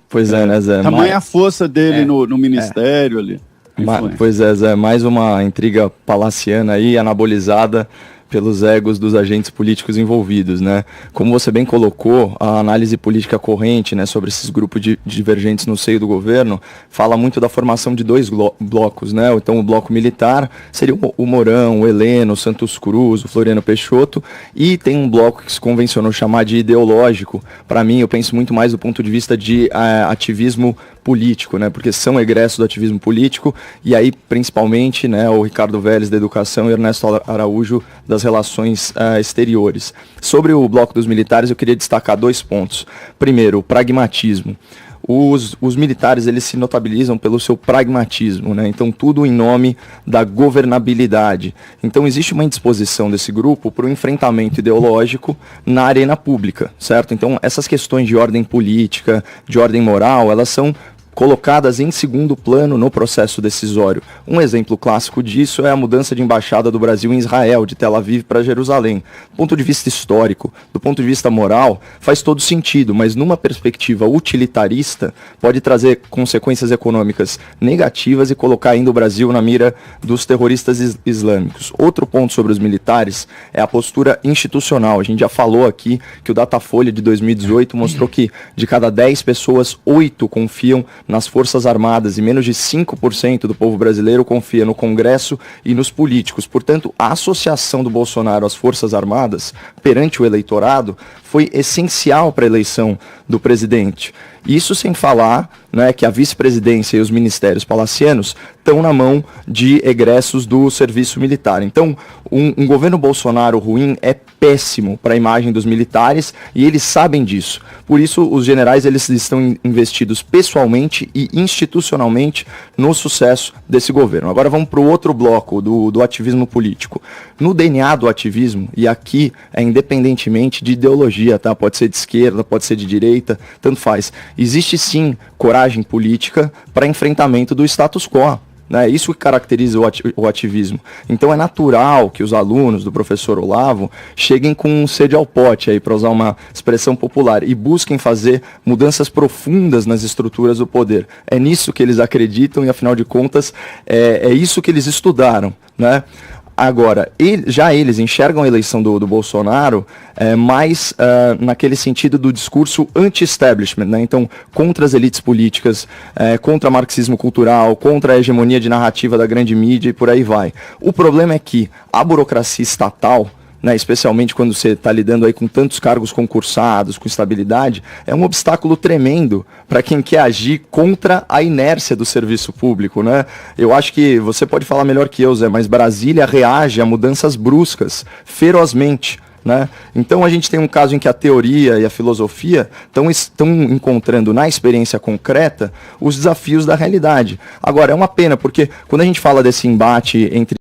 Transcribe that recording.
Pois é, né, Zé? Tamanha a força dele no ministério ali. Pois é, Zé, mais uma intriga palaciana aí, anabolizada pelos egos dos agentes políticos envolvidos, né? Como você bem colocou, a análise política corrente, né, sobre esses grupos divergentes no seio do governo, fala muito da formação de dois blocos, né? Então, o bloco militar seria o Mourão, o Heleno, o Santos Cruz, o Floriano Peixoto, e tem um bloco que se convencionou chamar de ideológico. Para mim, eu penso muito mais do ponto de vista de ativismo político, né? Porque são egressos do ativismo político, e aí, principalmente, né, o Ricardo Vélez da Educação e Ernesto Araújo das Relações Exteriores. Sobre o bloco dos militares, eu queria destacar 2 pontos. Primeiro, o pragmatismo. Os militares, eles se notabilizam pelo seu pragmatismo, né? Então, tudo em nome da governabilidade. Então, existe uma indisposição desse grupo para o enfrentamento ideológico na arena pública, certo? Então, essas questões de ordem política, de ordem moral, elas são colocadas em segundo plano no processo decisório. Um exemplo clássico disso é a mudança de embaixada do Brasil em Israel, de Tel Aviv para Jerusalém. Do ponto de vista histórico, do ponto de vista moral, faz todo sentido, mas numa perspectiva utilitarista, pode trazer consequências econômicas negativas e colocar ainda o Brasil na mira dos terroristas islâmicos. Outro ponto sobre os militares é a postura institucional. A gente já falou aqui que o Datafolha de 2018 mostrou que de cada 10 pessoas, 8 confiam nas Forças Armadas e menos de 5% do povo brasileiro confia no Congresso e nos políticos. Portanto, a associação do Bolsonaro às Forças Armadas perante o eleitorado foi essencial para a eleição do presidente. Isso sem falar, né, que a vice-presidência e os ministérios palacianos estão na mão de egressos do serviço militar. Então, um governo Bolsonaro ruim é péssimo para a imagem dos militares e eles sabem disso. Por isso, os generais eles estão investidos pessoalmente e institucionalmente no sucesso desse governo. Agora vamos para o outro bloco do ativismo político. No DNA do ativismo, e aqui é independentemente de ideologia, tá? Pode ser de esquerda, pode ser de direita, tanto faz. Existe sim coragem política para enfrentamento do status quo. É isso que caracteriza o ativismo. Então é natural que os alunos do professor Olavo cheguem com sede ao pote, aí, para usar uma expressão popular, e busquem fazer mudanças profundas nas estruturas do poder. É nisso que eles acreditam e, afinal de contas, é isso que eles estudaram, né? Agora, eles enxergam a eleição do Bolsonaro mais naquele sentido do discurso anti-establishment, né? Então, contra as elites políticas, contra o marxismo cultural, contra a hegemonia de narrativa da grande mídia e por aí vai. O problema é que a burocracia estatal, né, especialmente quando você está lidando aí com tantos cargos concursados, com estabilidade, é um obstáculo tremendo para quem quer agir contra a inércia do serviço público, né? Eu acho que você pode falar melhor que eu, Zé, mas Brasília reage a mudanças bruscas, ferozmente, né? Então a gente tem um caso em que a teoria e a filosofia estão encontrando na experiência concreta os desafios da realidade. Agora, é uma pena, porque quando a gente fala desse embate entre